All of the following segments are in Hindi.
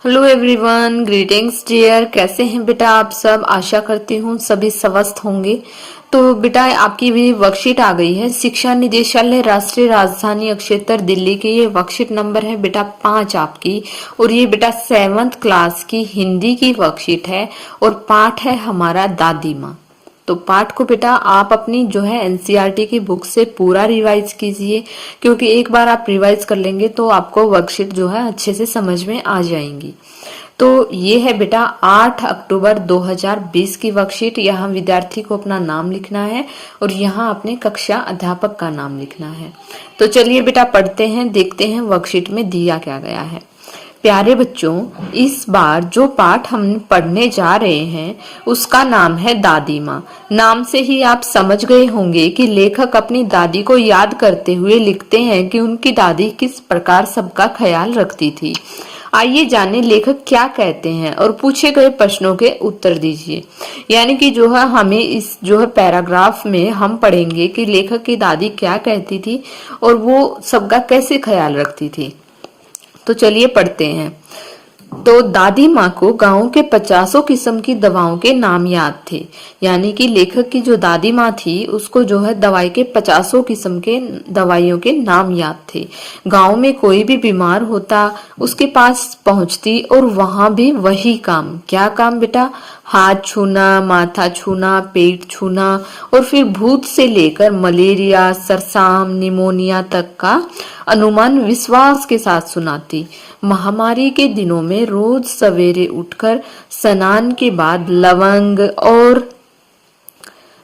Hello everyone, greetings dear. कैसे हैं बेटा आप सब? आशा करती हूँ सभी स्वस्थ होंगे। तो बेटा आपकी भी वर्कशीट आ गई है। शिक्षा निदेशालय राष्ट्रीय राजधानी क्षेत्र दिल्ली की ये वर्कशीट नंबर है बेटा 5 आपकी। और ये बेटा 7th क्लास की हिंदी की वर्कशीट है और पाठ है हमारा दादी माँ। तो पाठ को बेटा आप अपनी जो है एनसीईआरटी की बुक से पूरा रिवाइज कीजिए, क्योंकि एक बार आप रिवाइज कर लेंगे तो आपको वर्कशीट जो है अच्छे से समझ में आ जाएंगी। तो ये है बेटा 8 अक्टूबर 2020 की वर्कशीट। यहाँ विद्यार्थी को अपना नाम लिखना है और यहाँ अपने कक्षा अध्यापक का नाम लिखना है। तो चलिए बेटा पढ़ते हैं, देखते हैं वर्कशीट में दिया क्या गया है। प्यारे बच्चों, इस बार जो पाठ हम पढ़ने जा रहे हैं उसका नाम है दादी माँ। नाम से ही आप समझ गए होंगे कि लेखक अपनी दादी को याद करते हुए लिखते हैं कि उनकी दादी किस प्रकार सबका ख्याल रखती थी। आइए जाने लेखक क्या कहते हैं और पूछे गए प्रश्नों के उत्तर दीजिए। यानी कि जो है हमें इस जो है पैराग्राफ में हम पढ़ेंगे कि लेखक की दादी क्या कहती थी और वो सबका कैसे ख्याल रखती थी। तो चलिए पढ़ते हैं। तो दादी माँ को गांव के 50 किस्म की दवाओं के नाम याद थे। यानी कि लेखक की जो दादी माँ थी उसको जो है दवाई के 50 किस्म के दवाइयों के नाम याद थे। गांव में कोई भी बीमार होता उसके पास पहुंचती और वहां भी वही काम। क्या काम बेटा? हाथ छूना, माथा छूना, पेट छूना और फिर भूत से लेकर मलेरिया, सरसाम, निमोनिया तक का अनुमान विश्वास के साथ सुनाती। महामारी के दिनों में रोज सवेरे उठकर स्नान के बाद लवंग और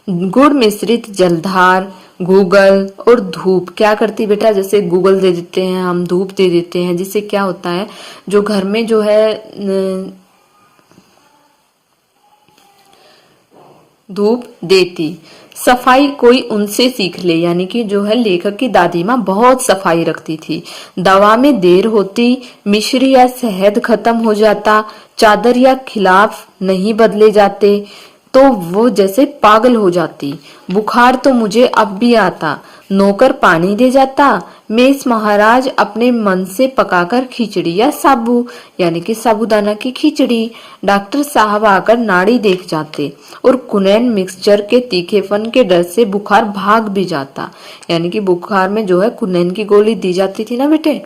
गुड़ मिश्रित जलधार, गूगल और धूप क्या करती बेटा? जैसे गूगल दे देते हैं हम, धूप दे देते हैं, जिससे क्या होता है जो घर में जो है धूप देती। सफाई कोई उनसे सीख ले। यानी कि जो है लेखक की दादी माँ बहुत सफाई रखती थी। दवा में देर होती, मिश्री या शहद खत्म हो जाता, चादर या खिलाफ नहीं बदले जाते तो वो जैसे पागल हो जाती। बुखार तो मुझे अब भी आता, नौकर पानी दे जाता, मेस महाराज अपने मन से पकाकर खिचड़ी या साबू यानी कि साबूदाना की खिचड़ी, डॉक्टर साहब आकर नाड़ी देख जाते और कुनैन मिक्सचर के तीखेपन के डर से बुखार भाग भी जाता। यानी कि बुखार में जो है कुनैन की गोली दी जाती थी ना बेटे,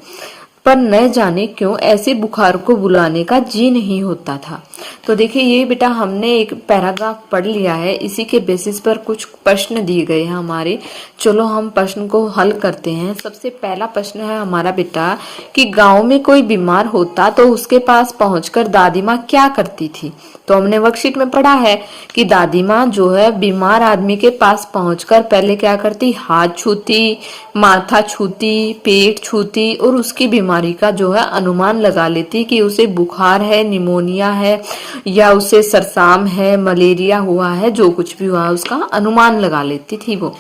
पर न जाने क्यों ऐसे बुखार को बुलाने का जी नहीं होता था। तो देखिए ये बेटा हमने एक पैराग्राफ पढ़ लिया है, इसी के बेसिस पर कुछ प्रश्न दिए गए हैं हमारे। चलो हम प्रश्न को हल करते हैं। सबसे पहला प्रश्न है हमारा बेटा कि गांव में कोई बीमार होता तो उसके पास पहुंचकर दादी माँ क्या करती थी। तो हमने वर्कशीट में पढ़ा है कि दादी माँ जो है बीमार आदमी के पास पहुंचकर पहले क्या करती? हाथ छूती, माथा छूती, पेट छूती और उसकी बीमारी का जो है अनुमान लगा लेती कि उसे बुखार है, निमोनिया है या उसे सरसाम है, मलेरिया हुआ है, जो कुछ भी हुआ उसका अनुमान लगा लेती थी वो।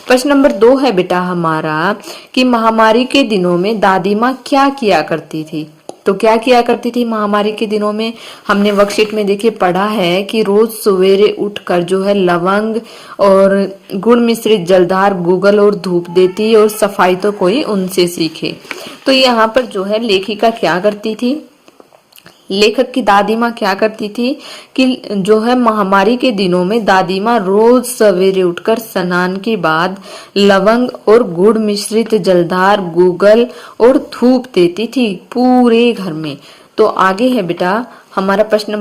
प्रश्न नंबर 2 है बेटा हमारा कि महामारी के दिनों में दादी माँ क्या किया करती थी। तो क्या किया करती थी महामारी के दिनों में? हमने वर्कशीट में देखिए पढ़ा है कि रोज सवेरे उठकर जो है लवंग और गुड़ मिश्रित जलधार, गूगल और धूप देती और सफाई तो कोई उनसे सीखे। तो यहाँ पर जो है लेखिका क्या करती थी? लेखक की दादी माँ क्या करती थी कि जो है महामारी के दिनों में दादी माँ रोज सवेरे उठकर स्नान के बाद लवंग और गुड़ मिश्रित जलधार, गूगल और धूप देती थी पूरे घर में। तो आगे है बेटा हमारा प्रश्न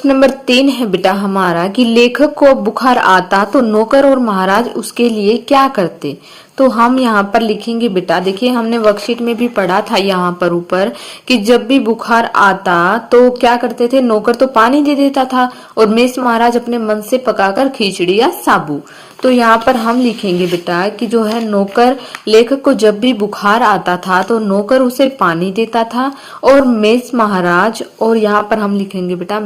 नंबर 3 है बेटा हमारा कि लेखक को बुखार आता तो नौकर और महाराज उसके लिए क्या करते। तो हम यहाँ पर लिखेंगे बेटा, देखिए हमने वर्कशीट में भी पढ़ा था यहाँ पर ऊपर कि जब भी बुखार आता तो क्या करते थे? नौकर तो पानी दे देता था और मेस महाराज अपने मन से पकाकर खिचड़ी या साबू। तो यहाँ पर हम लिखेंगे बेटा कि जो है नौकर, लेखक को जब भी बुखार आता था तो नौकर उसे पानी देता था और मेस महाराज, और यहाँ पर हम लिखेंगे बेटा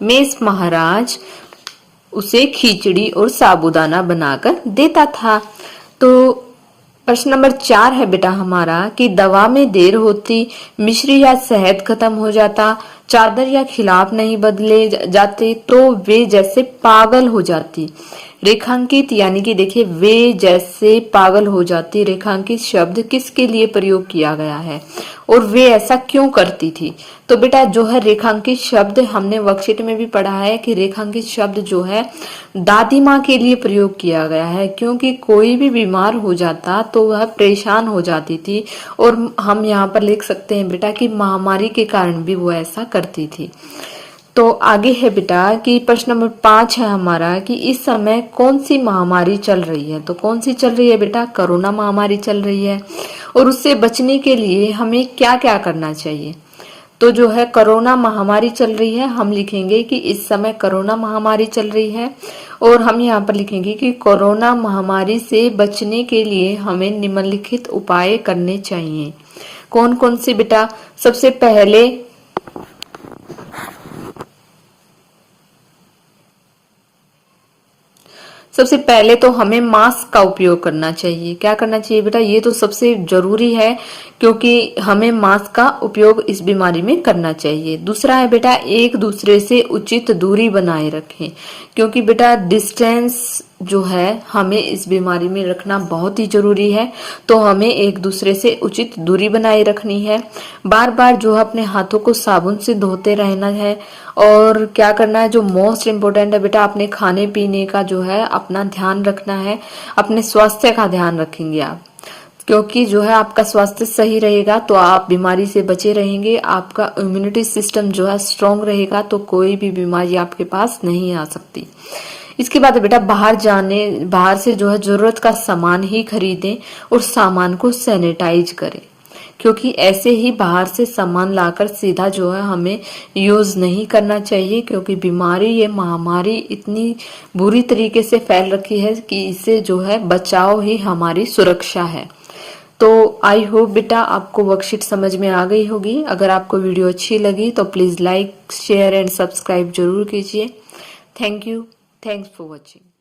मेस महाराज उसे खिचड़ी और साबूदाना बनाकर देता था। तो प्रश्न नंबर 4 है बेटा हमारा कि दवा में देर होती, मिश्री या शहद खत्म हो जाता, चादर या खिलाफ नहीं बदले जाते तो वे जैसे पागल हो जाती। रेखांकित यानी कि देखिए वे जैसे पागल हो जाती, रेखांकित शब्द किसके लिए प्रयोग किया गया है और वे ऐसा क्यों करती थी। तो बेटा जो है रेखांकित शब्द हमने वर्कशीट में भी पढ़ा है कि रेखांकित शब्द जो है दादी माँ के लिए प्रयोग किया गया है, क्योंकि कोई भी बीमार हो जाता तो वह परेशान हो जाती थी। और हम यहाँ पर लिख सकते हैं बेटा कि महामारी के कारण भी वो ऐसा करती थी। तो आगे है बेटा कि प्रश्न नंबर 5 है हमारा कि इस समय कौन सी महामारी चल रही है। तो कौन सी चल रही है बेटा, कोरोना महामारी चल रही है। और उससे बचने के लिए हमें क्या क्या करना चाहिए। तो जो है कोरोना महामारी चल रही है, हम लिखेंगे कि इस समय कोरोना महामारी चल रही है। और हम यहाँ पर लिखेंगे कि कोरोना महामारी से बचने के लिए हमें निम्नलिखित उपाय करने चाहिए। कौन कौन से बेटा, सबसे पहले तो हमें मास्क का उपयोग करना चाहिए। क्या करना चाहिए बेटा, ये तो सबसे जरूरी है, क्योंकि हमें मास्क का उपयोग इस बीमारी में करना चाहिए। दूसरा है बेटा एक दूसरे से उचित दूरी बनाए रखें, क्योंकि बेटा डिस्टेंस जो है हमें इस बीमारी में रखना बहुत ही जरूरी है। तो हमें एक दूसरे से उचित दूरी बनाए रखनी है। बार बार जो है अपने हाथों को साबुन से धोते रहना है। और क्या करना है, जो मोस्ट इम्पोर्टेंट है बेटा, अपने खाने पीने का जो है अपना ध्यान रखना है। अपने स्वास्थ्य का ध्यान रखेंगे आप, क्योंकि जो है आपका स्वास्थ्य सही रहेगा तो आप बीमारी से बचे रहेंगे। आपका इम्यूनिटी सिस्टम जो है स्ट्रांग रहेगा तो कोई भी बीमारी आपके पास नहीं आ सकती। इसके बाद बेटा बाहर से जो है जरूरत का सामान ही खरीदें और सामान को सैनिटाइज करें, क्योंकि ऐसे ही बाहर से सामान लाकर सीधा जो है हमें यूज नहीं करना चाहिए, क्योंकि ये महामारी इतनी बुरी तरीके से फैल रखी है कि इससे जो है बचाव ही हमारी सुरक्षा है। तो आई होप बेटा आपको वर्कशीट समझ में आ गई होगी। अगर आपको वीडियो अच्छी लगी तो please like, share and subscribe जरूर कीजिए। Thank you. Thanks for watching.